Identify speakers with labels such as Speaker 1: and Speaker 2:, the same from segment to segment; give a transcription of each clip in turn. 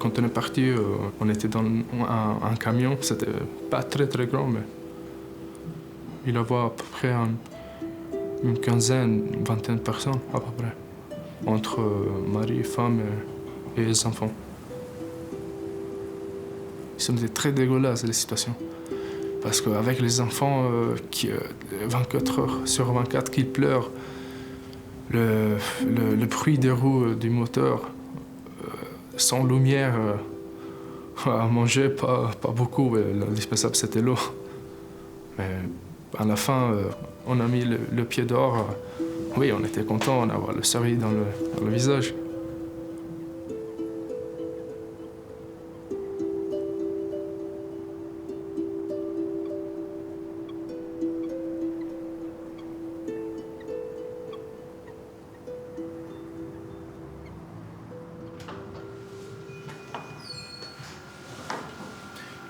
Speaker 1: Quand on est parti, on était dans un camion. C'était pas très très grand, mais il y avait à peu près une quinzaine, une vingtaine de personnes à peu près, entre mari, femme et les enfants. Ça était très dégueulasse la situation. Parce qu'avec les enfants qui 24 heures sur 24 qui pleurent, le bruit des roues du moteur, sans lumière, à manger, pas beaucoup. L'indispensable, c'était l'eau. Mais à la fin, on a mis le pied dehors. Oui, on était content d'avoir le sourire dans le visage.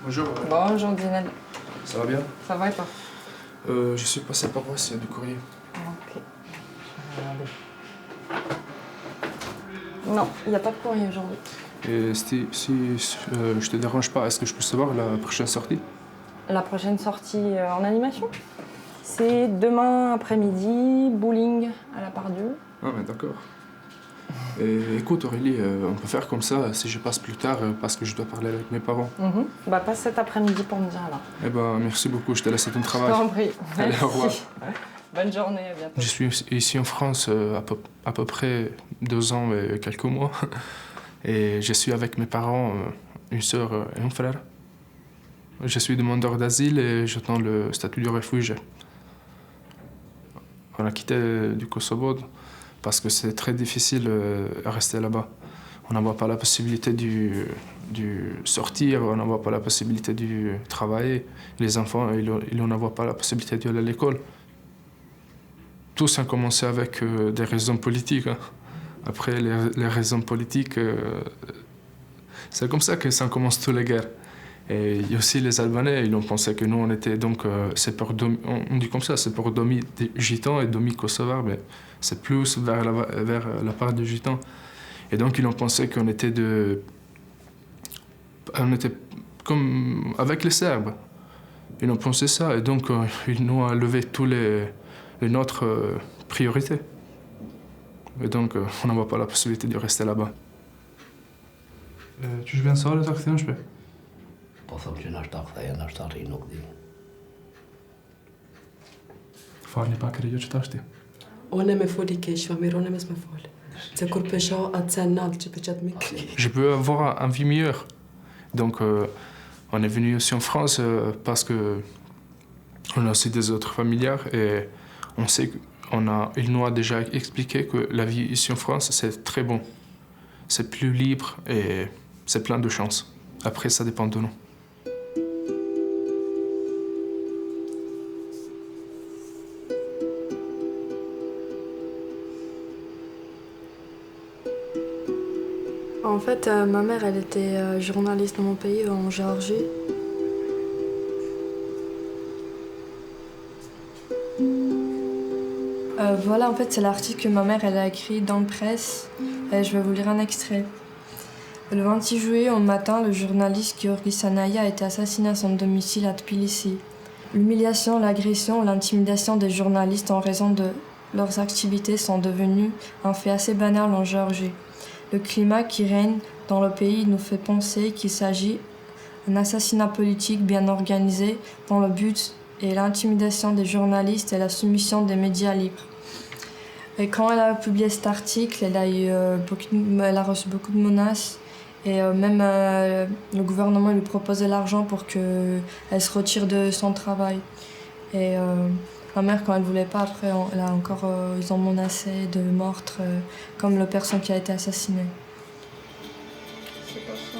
Speaker 1: Bonjour.
Speaker 2: Bonjour Zined.
Speaker 1: Ça va bien?
Speaker 2: Ça va et toi?
Speaker 1: Je suis passé par là, c'est du courrier.
Speaker 2: Ok. Non, il n'y a pas de courrier aujourd'hui.
Speaker 1: Et si je te dérange pas, est-ce que je peux savoir la prochaine sortie?
Speaker 2: La prochaine sortie en animation, c'est demain après-midi, bowling à la Pardieu.
Speaker 1: Ah, mais d'accord. Et écoute Aurélie, on peut faire comme ça si je passe plus tard parce que je dois parler avec mes parents.
Speaker 2: Bah passe cet après-midi pour me dire alors.
Speaker 1: Eh ben merci beaucoup, je te laisse ton
Speaker 2: Je
Speaker 1: travail.
Speaker 2: t'en prie.
Speaker 1: Allez, au revoir.
Speaker 2: Bonne journée, à bientôt.
Speaker 1: Je suis ici en France à peu près 2 ans et quelques mois. Et je suis avec mes parents, une sœur et un frère. Je suis demandeur d'asile et j'attends le statut de réfugié. On a quitté du Kosovo parce que c'est très difficile de rester là-bas. On n'a pas la possibilité de sortir, on n'a pas la possibilité de travailler. Les enfants, ils n'ont pas la possibilité d'aller à l'école. Tout ça a commencé avec des raisons politiques. Hein. Après, les raisons politiques, c'est comme ça que ça commence toutes les guerres. Et il y a aussi les Albanais, ils ont pensé que nous, on était donc, on dit comme ça, c'est pour domi gitans et domi kosovars, mais c'est plus vers la part des gitans. Et donc, ils ont pensé qu'on était comme avec les Serbes. Ils ont pensé ça, et donc, ils nous ont levé tous les notre priorité. Et donc, on n'a pas la possibilité de rester là-bas. Tu viens ça, le taxi, je peux?
Speaker 3: Po thëmë që na shtakë na shtakë nuk di.
Speaker 1: Falni pak rrugë që tashti.
Speaker 4: Unë me foli keq, ma mirone mes me fol. Se kur pesha atë sen nalt që pëqat me kli.
Speaker 1: Je peux avoir un vie meilleure. Donc, on est venu aussi en France parce que on a aussi des autres familiaires et on sait il nous a déjà expliqué que la vie ici en France, c'est très bon. C'est plus libre et c'est plein de chance. Après, ça dépend de nous.
Speaker 5: En fait, ma mère, elle était journaliste dans mon pays, en Géorgie. Voilà, en fait, c'est l'article que ma mère elle a écrit dans le presse. Je vais vous lire un extrait. Le 26 juillet, au matin, le journaliste Giorgi Sanaya a été assassiné à son domicile à Tbilissi. L'humiliation, l'agression, l'intimidation des journalistes en raison de leurs activités sont devenues un fait assez banal en Géorgie. Le climat qui règne dans le pays nous fait penser qu'il s'agit d'un assassinat politique bien organisé dont le but est l'intimidation des journalistes et la soumission des médias libres. Et quand elle a publié cet article, elle a reçu beaucoup de menaces et même le gouvernement lui proposait l'argent pour qu'elle se retire de son travail. Et ma mère, quand elle voulait pas, après, ils ont menacé de meurtre, comme la personne qui a été assassinée. C'est pas ça.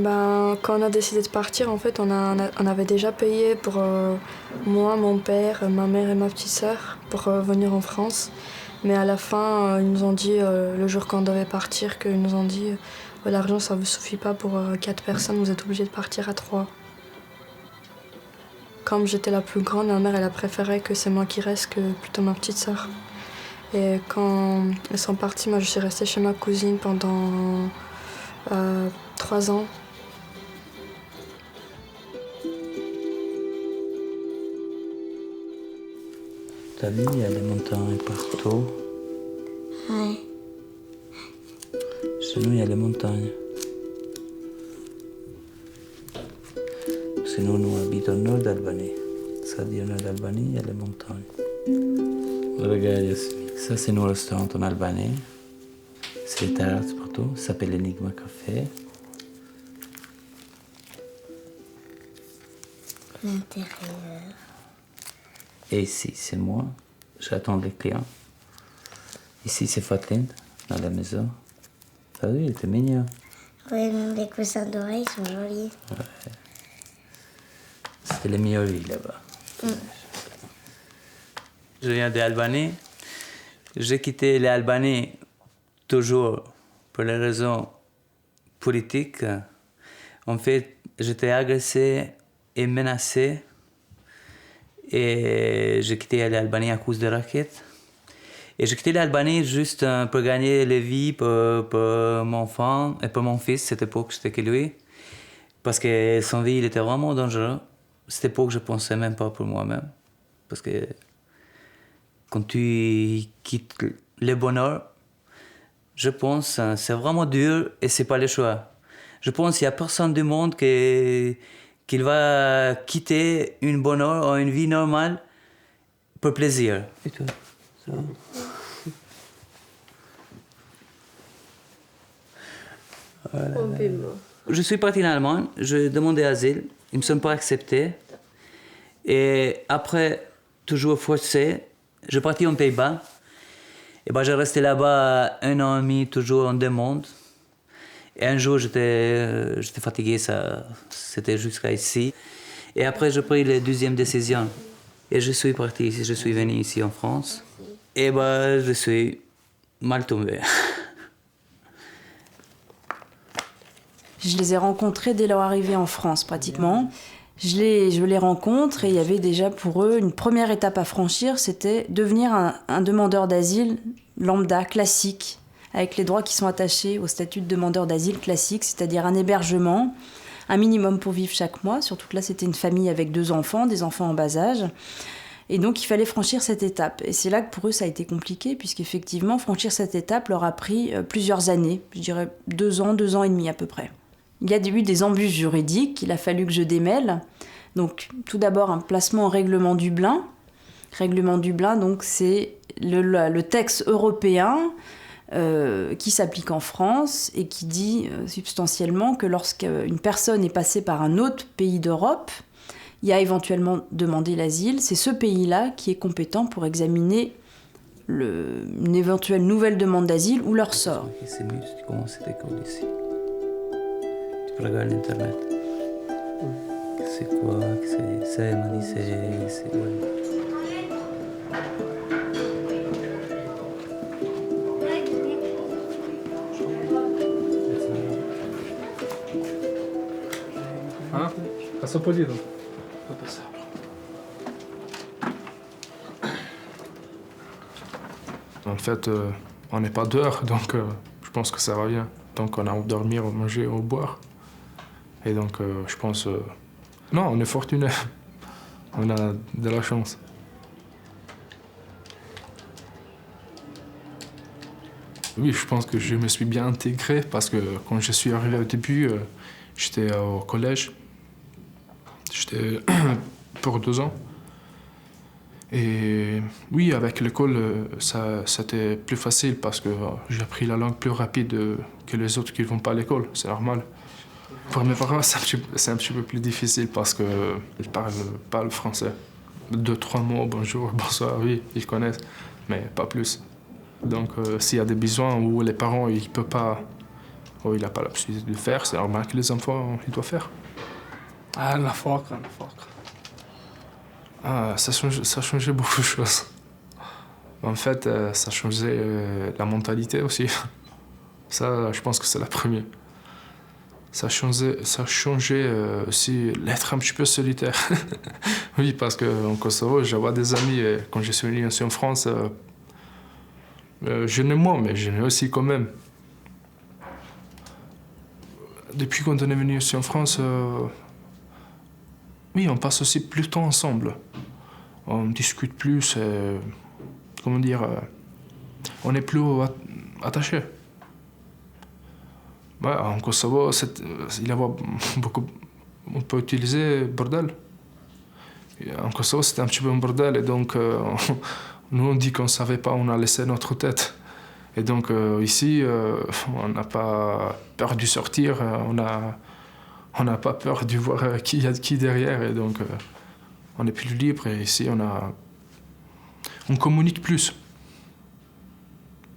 Speaker 5: Quand on a décidé de partir, en fait, on avait déjà payé pour moi, mon père, ma mère et ma petite sœur pour venir en France. Mais à la fin, ils nous ont dit, le jour qu'on devait partir, qu'ils nous ont dit l'argent, ça ne vous suffit pas pour 4 personnes, vous êtes obligés de partir à 3. Comme j'étais la plus grande, ma mère elle a préféré que c'est moi qui reste que plutôt ma petite sœur. Et quand elles sont parties, moi je suis restée chez ma cousine pendant 3 ans.
Speaker 6: T'as vu, il y a des montagnes partout.
Speaker 7: Ouais.
Speaker 6: Chez nous, il y a des montagnes. Parce que nous habitons au nord d'Albanie. Ça dit au nord d'Albanie, il y a des montagnes. Regarde ici. Ça, c'est nos restaurants en Albanie. C'est des terrasses partout. Ça s'appelle Enigma Café.
Speaker 7: L'intérieur.
Speaker 6: Et ici, c'est moi. J'attends les clients. Ici, c'est Fatline, dans la maison. T'as vu, il était mignon.
Speaker 7: Oui, même les coussins d'oreilles sont jolis.
Speaker 6: Ouais. C'était les meilleures villes là-bas. Je viens d'Albanie. J'ai quitté l'Albanie toujours pour les raisons politiques. En fait, j'étais agressé et menacé. Et j'ai quitté l'Albanie à cause des raquettes. Et j'ai quitté l'Albanie juste pour gagner la vie pour mon enfant et pour mon fils. Cette époque, j'étais que lui. Parce que son vie, il était vraiment dangereux. Cette époque, je ne pensais même pas pour moi-même. Parce que quand tu quittes le bonheur, je pense que c'est vraiment dur et ce n'est pas le choix. Je pense qu'il n'y a personne du monde qu'il va quitter une bonheur ou une vie normale pour plaisir. Et toi, ça va? Voilà. Je suis parti en Allemagne, j'ai demandé asile, ils ne me sont pas acceptés. Et après, toujours forcé, je suis parti aux Pays-Bas. Et j'ai resté là-bas 1 an et demi, toujours en demande. Et un jour, j'étais fatigué, c'était jusqu'à ici. Et après, j'ai pris la deuxième décision. Et je suis parti ici, je suis venu ici en France. Et je suis mal tombé.
Speaker 8: Je les ai rencontrés dès leur arrivée en France, pratiquement. Je les rencontre et il y avait déjà pour eux une première étape à franchir, c'était devenir un demandeur d'asile lambda, classique, avec les droits qui sont attachés au statut de demandeur d'asile classique, c'est-à-dire un hébergement, un minimum pour vivre chaque mois, surtout que là c'était une famille avec 2 enfants, des enfants en bas âge. Et donc il fallait franchir cette étape. Et c'est là que pour eux ça a été compliqué, puisqu'effectivement franchir cette étape leur a pris plusieurs années, je dirais 2 ans, 2 ans et demi à peu près. Il y a eu des embûches juridiques qu'il a fallu que je démêle. Donc, tout d'abord, un placement en règlement Dublin. Règlement Dublin, donc, c'est le texte européen qui s'applique en France et qui dit substantiellement que lorsqu'une personne est passée par un autre pays d'Europe, il y a éventuellement demandé l'asile, c'est ce pays-là qui est compétent pour examiner une éventuelle nouvelle demande d'asile ou leur sort.
Speaker 6: C'est mieux si tu commences cette école ici. Tu peux regarder Internet. C'est quoi? Ça, elle m'a dit, c'est ouais.
Speaker 1: Hein? Passa polido. En fait, on n'est pas dehors, donc je pense que ça va bien. Donc on a à dormir, à manger, à boire. Et donc je pense... non, on est fortuné. On a de la chance. Oui, je pense que je me suis bien intégré parce que quand je suis arrivé au début, j'étais au collège. J'étais pour 2 ans. Et oui, avec l'école, c'était plus facile parce que j'ai appris la langue plus rapide que les autres qui ne vont pas à l'école. C'est normal. Pour mes parents, c'est un petit peu plus difficile parce qu'ils ne parlent pas le français. 2-3 mots, bonjour, bonsoir, oui, ils connaissent, mais pas plus. Donc s'il y a des besoins où les parents ne peuvent pas il n'a pas la possibilité de le faire, c'est normal que les enfants ils doivent faire.
Speaker 9: Ah, la فقر.
Speaker 1: Ah, ça changeait beaucoup de choses. En fait, ça changeait la mentalité aussi. Ça, je pense que c'est la première. Ça changeait aussi l'être un petit peu solitaire. Oui, parce qu'en Kosovo, j'avais des amis, et quand je suis venu ici en France, je n'ai moins, mais je n'ai aussi quand même. Depuis qu'on est venu ici en France, oui, on passe aussi plus de temps ensemble. On discute plus, comment dire, on est plus attachés. Ouais, en Kosovo, il y avait beaucoup, on peut utiliser bordel. Et en Kosovo, c'était un petit peu un bordel, et donc nous on dit qu'on ne savait pas, on a laissé notre tête. Et donc ici, on n'a pas peur de sortir, on n'a pas peur de voir qui y a qui derrière, et donc on est plus libre, et ici on communique plus,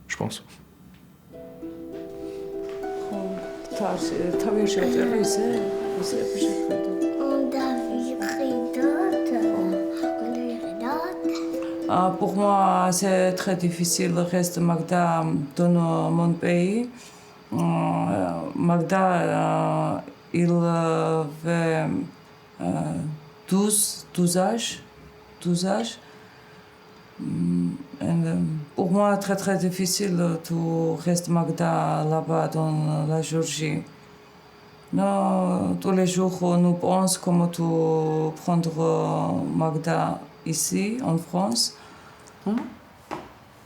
Speaker 1: je pense.
Speaker 10: Pour moi, c'est très difficile de rester Magda dans mon pays. Magda, il avait 12 âges. Pour moi, très très difficile de rester Magda là-bas dans la Géorgie. Tous les jours, nous pensons comment prendre Magda ici, en France.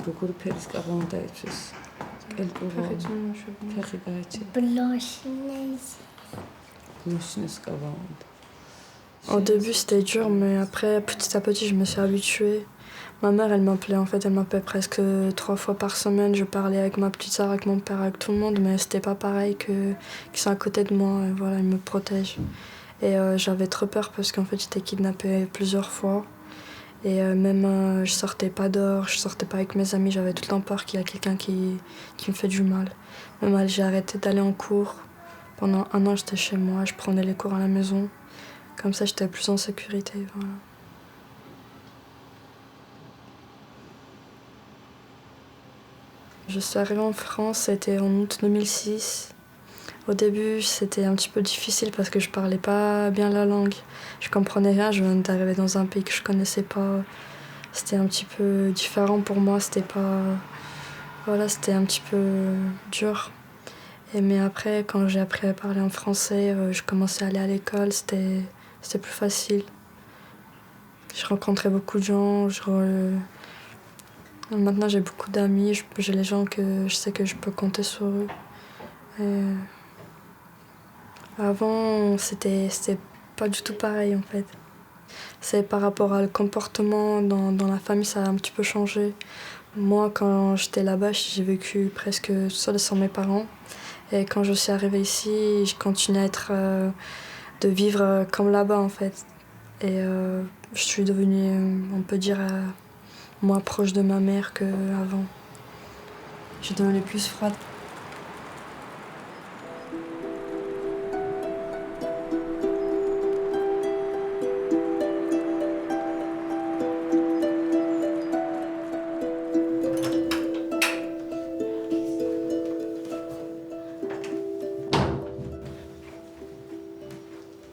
Speaker 10: Beaucoup de Blanche-Neige.
Speaker 5: Au début, c'était dur, mais après, petit à petit, je me suis habituée. Ma mère, elle m'appelait presque 3 fois par semaine. Je parlais avec ma petite sœur, avec mon père, avec tout le monde, mais c'était pas pareil qu'ils sont à côté de moi. Et voilà, ils me protègent. Et j'avais trop peur parce qu'en fait, j'étais kidnappée plusieurs fois. Et même, je sortais pas dehors, je sortais pas avec mes amis. J'avais tout le temps peur qu'il y a quelqu'un qui me fait du mal. Même, j'ai arrêté d'aller en cours. Pendant 1 an, j'étais chez moi, je prenais les cours à la maison. Comme ça, j'étais plus en sécurité. Voilà. Je suis arrivée en France, c'était en août 2006. Au début, c'était un petit peu difficile parce que je parlais pas bien la langue. Je comprenais rien, je venais d'arriver dans un pays que je connaissais pas. C'était un petit peu différent pour moi, c'était un petit peu dur. Mais après, quand j'ai appris à parler en français, je commençais à aller à l'école, c'était plus facile. Je rencontrais beaucoup de gens, maintenant j'ai beaucoup d'amis, j'ai les gens que je sais que je peux compter sur eux. Avant, c'était pas du tout pareil en fait. C'est par rapport au comportement dans la famille, ça a un petit peu changé. Moi, quand j'étais là-bas, j'ai vécu presque seule sans mes parents. Et quand je suis arrivée ici, je continue de vivre comme là-bas en fait. Et je suis devenue, on peut dire, moins proche de ma mère qu'avant. Je suis devenue plus froide.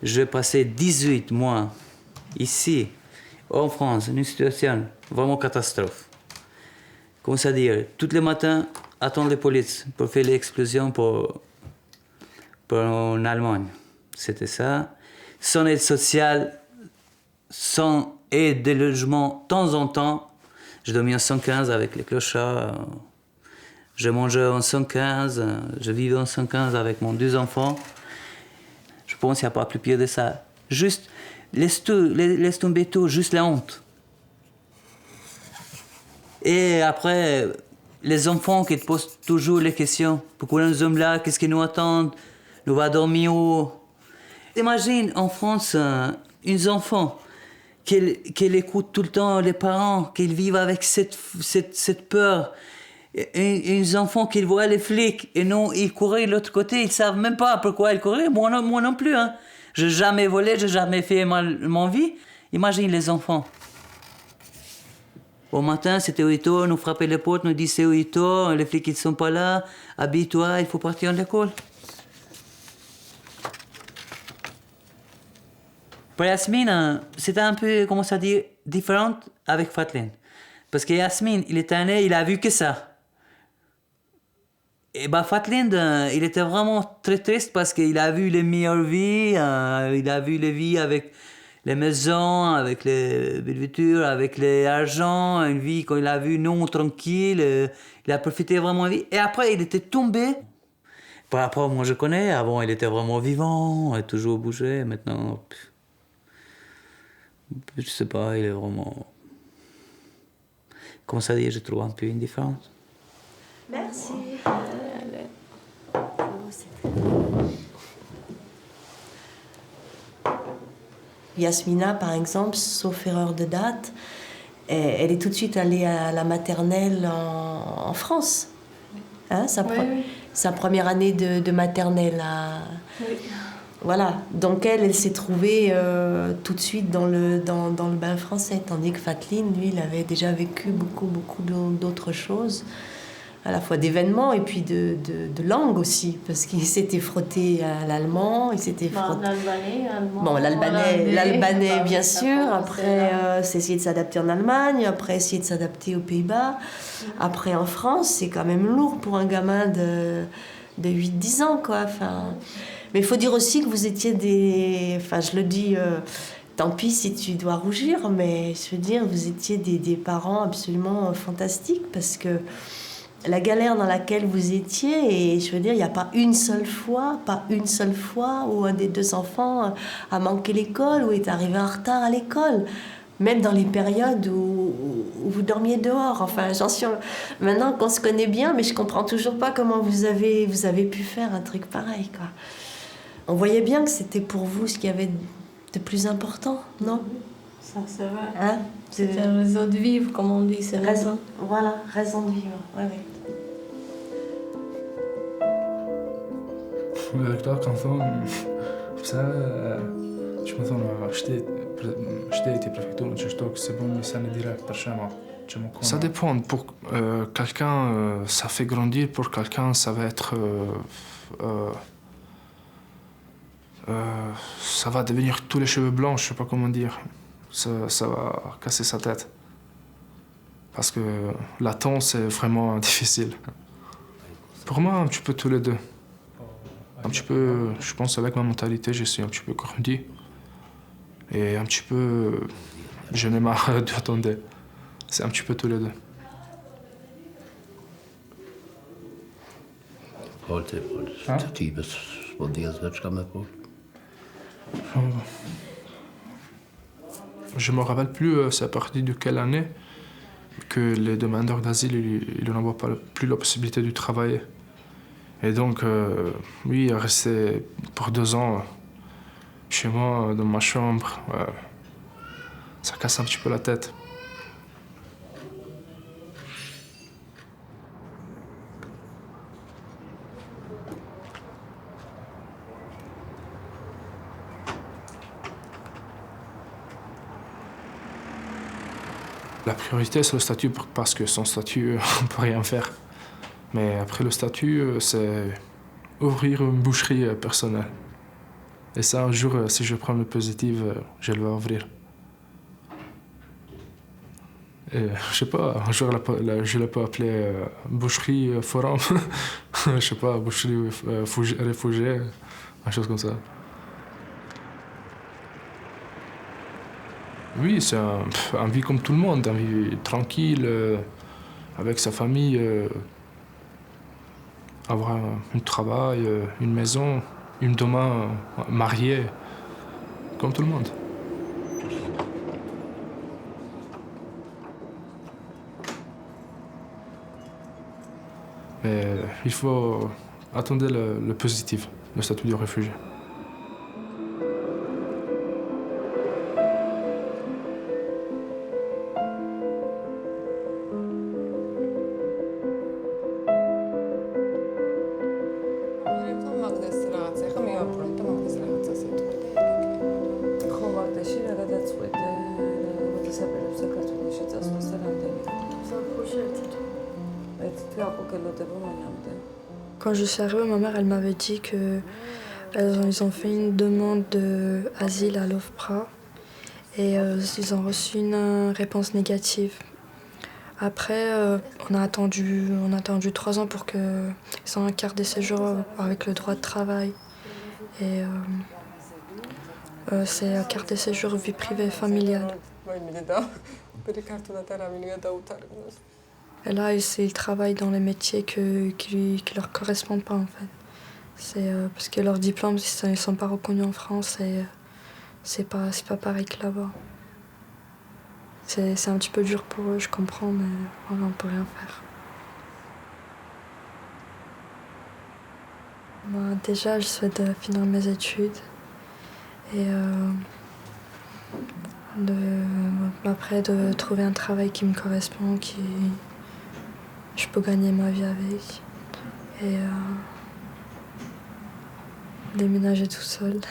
Speaker 6: J'ai passé 18 mois ici, en France, une situation vraiment catastrophe. Comment ça dire, tous les matins, attendre les polices pour faire l'explosion pour en Allemagne. C'était ça. Sans aide sociale, sans aide de logement, de temps en temps. Je dormais en 115 avec les clochards. Je mangeais en 115. Je vivais en 115 avec mes 2 enfants. Je pense qu'il n'y a pas plus pire de ça. Juste, laisse tomber tout, juste la honte. Et après, les enfants qui te posent toujours les questions. Pourquoi nous sommes là? Qu'est-ce qui nous attend? Nous va dormir où? Imagine en France, une enfant qu'elle écoute tout le temps les parents, qu'elle vive avec cette peur. Et les enfants qui voient les flics, et non, ils couraient de l'autre côté, ils savent même pas pourquoi ils couraient. Moi non plus. Hein. J'ai jamais volé, j'ai jamais fait mal mon vie. Imagine les enfants. Au matin, c'était 8 heures, nous frappaient les portes, nous disaient 8 heures, les flics ils sont pas là, habille-toi, il faut partir à l'école. Pour Yasmine, c'était un peu, comment ça dire, différent avec Fatlin. Parce que Yasmine, il était né, il a vu que ça. Et bah Fatlin, il était vraiment très triste parce qu'il a vu les meilleures vies, il a vu les vies avec les maisons, avec les voitures, avec l'argent, une vie qu'il a vu non tranquille, il a profité vraiment de la vie. Et après, il était tombé. Par rapport à moi, je connais, avant, il était vraiment vivant, il a toujours bougé, maintenant, je sais pas, il est vraiment... Comment ça dire, je trouve un peu indifférent.
Speaker 11: Merci. Yasmina, par exemple, sauf erreur de date, elle est tout de suite allée à la maternelle en France. Hein, sa première année de maternelle. Voilà, donc elle s'est trouvée tout de suite dans le bain français, tandis que Fatlin, lui, il avait déjà vécu beaucoup d'autres choses, à la fois d'événements et puis de langue aussi, parce qu'il s'était frotté à l'allemand, il s'était frotté...
Speaker 7: L'albanais, allemand...
Speaker 11: Bon, l'albanais bien sûr, après c'est essayer de s'adapter en Allemagne, après essayer de s'adapter aux Pays-Bas, après en France, c'est quand même lourd pour un gamin de 8-10 ans, quoi, enfin... Mais il faut dire aussi que vous étiez des... Enfin, je le dis, tant pis si tu dois rougir, mais je veux dire, vous étiez des parents absolument fantastiques, parce que la galère dans laquelle vous étiez, et je veux dire, il n'y a pas une seule fois où un des deux enfants a manqué l'école ou est arrivé en retard à l'école. Même dans les périodes où vous dormiez dehors. Enfin, j'en suis... Maintenant qu'on se connaît bien, mais je comprends toujours pas comment vous avez pu faire un truc pareil, quoi. On voyait bien que c'était pour vous ce qu'il y avait de plus important, non?
Speaker 7: Ça, c'est vrai.
Speaker 11: Hein?
Speaker 7: C'était une raison de vivre, comme on dit. C'est
Speaker 11: raison. Voilà, raison de vivre. Ouais.
Speaker 1: Klart kan sånn så je me sens j'étais préfecture je stock c'est bon mais ça n'est direct par chez moi. Ça dépend. Pour quelqu'un, ça fait grandir. Pour quelqu'un, ça va être... ça va devenir tous les cheveux blancs, je sais pas comment dire. Ça va casser sa tête. Parce que la temps, c'est vraiment difficile. Pour moi, un petit peu tous les deux. Un petit peu, je pense, avec ma mentalité, je suis un petit peu grandi. Et un petit peu, je n'ai marre d'attendre. C'est un petit peu tous les deux. Je me rappelle plus, c'est à partir de quelle année que les demandeurs d'asile, ils n'ont plus la possibilité de travailler. Et donc, oui, rester pour 2 ans chez moi, dans ma chambre, ça casse un petit peu la tête. La priorité, c'est le statut, parce que sans statut, on ne peut rien faire. Mais après le statut, c'est ouvrir une boucherie personnelle. Et ça, un jour, si je prends le positif, je vais ouvrir. Et, je sais pas, un jour, je l'ai pas appelé boucherie forum. Je sais pas, boucherie réfugiée, une chose comme ça. Oui, c'est un vie comme tout le monde, une vie tranquille, avec sa famille, avoir un travail, une maison, une demain mariée, comme tout le monde. Mais il faut attendre le positif, le statut de réfugié.
Speaker 5: Quand je suis arrivée, ma mère elle m'avait dit qu'ils ont fait une demande d'asile à l'OFPRA et ils ont reçu une réponse négative. Après, on a attendu 3 ans pour qu'ils aient un carte de séjour avec le droit de travail. Et c'est la carte de séjour vie privée et familiale. Et là, ils travaillent dans les métiers qui leur correspondent pas en fait. C'est parce que leurs diplômes, ils ne sont pas reconnus en France et c'est pas pareil que là-bas. C'est un petit peu dur pour eux, je comprends, mais voilà, on peut rien faire. Déjà, je souhaite finir mes études et après de trouver un travail qui me correspond, je peux gagner ma vie avec et déménager tout seul.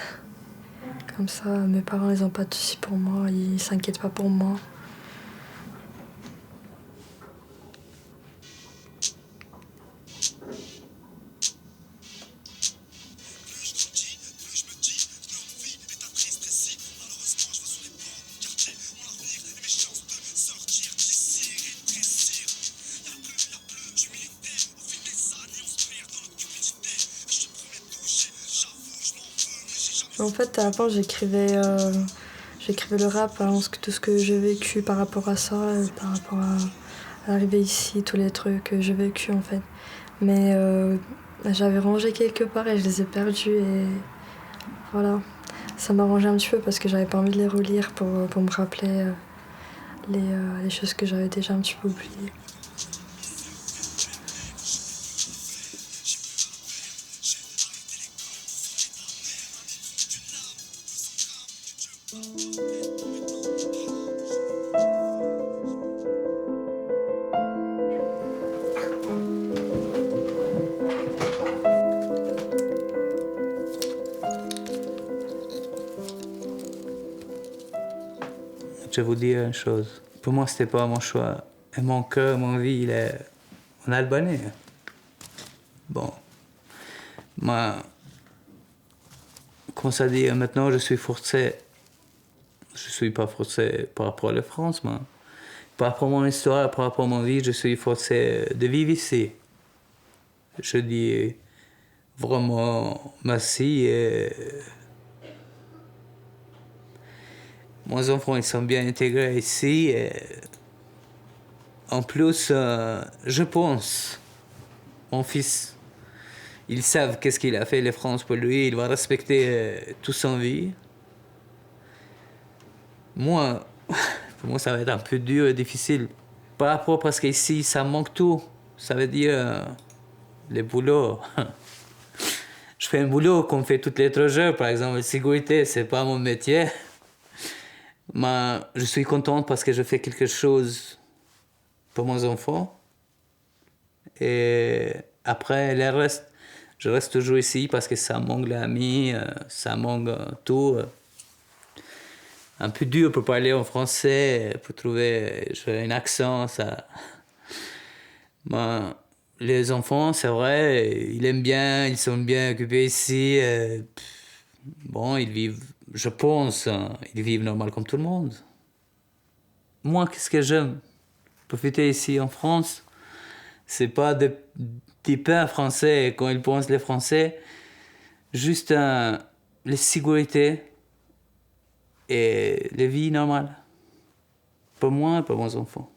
Speaker 5: Comme ça, mes parents, ils n'ont pas de soucis pour moi, ils s'inquiètent pas pour moi. En fait, avant, j'écrivais le rap, hein, tout ce que j'ai vécu par rapport à ça, par rapport à l'arrivée ici, tous les trucs que j'ai vécu en fait. Mais j'avais rangé quelque part et je les ai perdus et voilà. Ça m'a arrangé un petit peu parce que j'avais pas envie de les relire pour me rappeler les choses que j'avais déjà un petit peu oubliées.
Speaker 6: Je vais vous dire une chose. Pour moi, c'était pas mon choix. Et mon cœur, mon vie, il est en Albanie. Bon. Moi, comment ça dire, maintenant, je suis forcé. Je suis pas forcé par rapport à la France, moi. Par rapport à mon histoire, par rapport à mon vie, je suis forcé de vivre ici. Je dis vraiment merci et mes enfants, ils sont bien intégrés ici. Et en plus, je pense, mon fils, ils savent qu'est-ce qu'il a fait, la France, pour lui. Il va respecter toute son vie. Moi, pour moi, ça va être un peu dur et difficile. Par rapport, parce qu'ici, ça manque tout. Ça veut dire le boulot. Je fais un boulot qu'on fait tous les 3 jours. Par exemple, la sécurité, c'est pas mon métier. Mais je suis contente parce que je fais quelque chose pour mes enfants. Et après, le reste, je reste toujours ici parce que ça manque l'amis, ça manque tout. Un peu dur pour parler en français, pour trouver un accent, ça. Mais les enfants, c'est vrai, ils aiment bien, ils sont bien occupés ici. Bon, ils vivent, je pense, ils vivent normal comme tout le monde. Moi, qu'est-ce que j'aime? Profiter ici en France, c'est pas des pains français quand ils pensent les Français, juste la sécurité et la vie normale. Pour moi et pour mes enfants.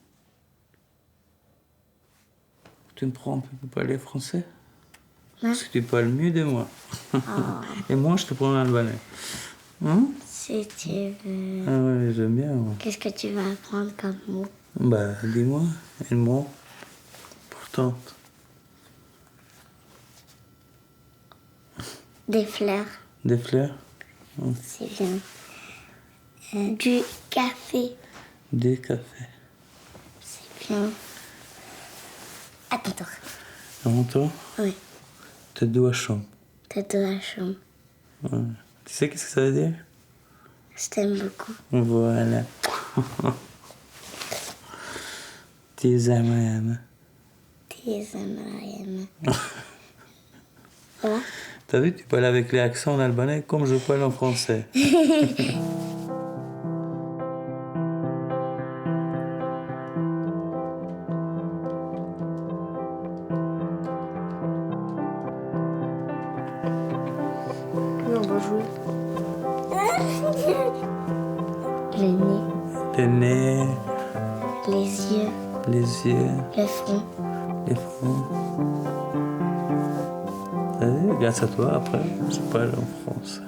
Speaker 6: Tu me prends un peu pour parler français? Parce que tu parles mieux de moi. Oh. Et moi, je te prends en albanais. Hein?
Speaker 7: Si tu veux.
Speaker 6: Ah ouais, j'aime bien. Ouais.
Speaker 7: Qu'est-ce que tu vas apprendre comme mot?
Speaker 6: Bah, dis-moi, un mot important.
Speaker 7: Des fleurs.
Speaker 6: Des fleurs? Oh.
Speaker 7: C'est bien. Du café.
Speaker 6: Du café.
Speaker 7: C'est bien. À ton tour.
Speaker 6: À mon tour?
Speaker 7: Oui.
Speaker 6: T'as 2 chambres.
Speaker 7: T'as 2 chambres.
Speaker 6: Ouais. Tu sais qu'est-ce que ça veut dire?
Speaker 7: Je t'aime beaucoup.
Speaker 6: Voilà. Tu es aimé.
Speaker 7: Tu Voilà.
Speaker 6: T'as vu, tu parles avec les accents en albanais comme je parle en français.
Speaker 5: On va jouer.
Speaker 7: Le nez,
Speaker 6: Le nez,
Speaker 7: les yeux, le front.
Speaker 6: les fronts. T'as vu, grâce à toi, après, je parle en français.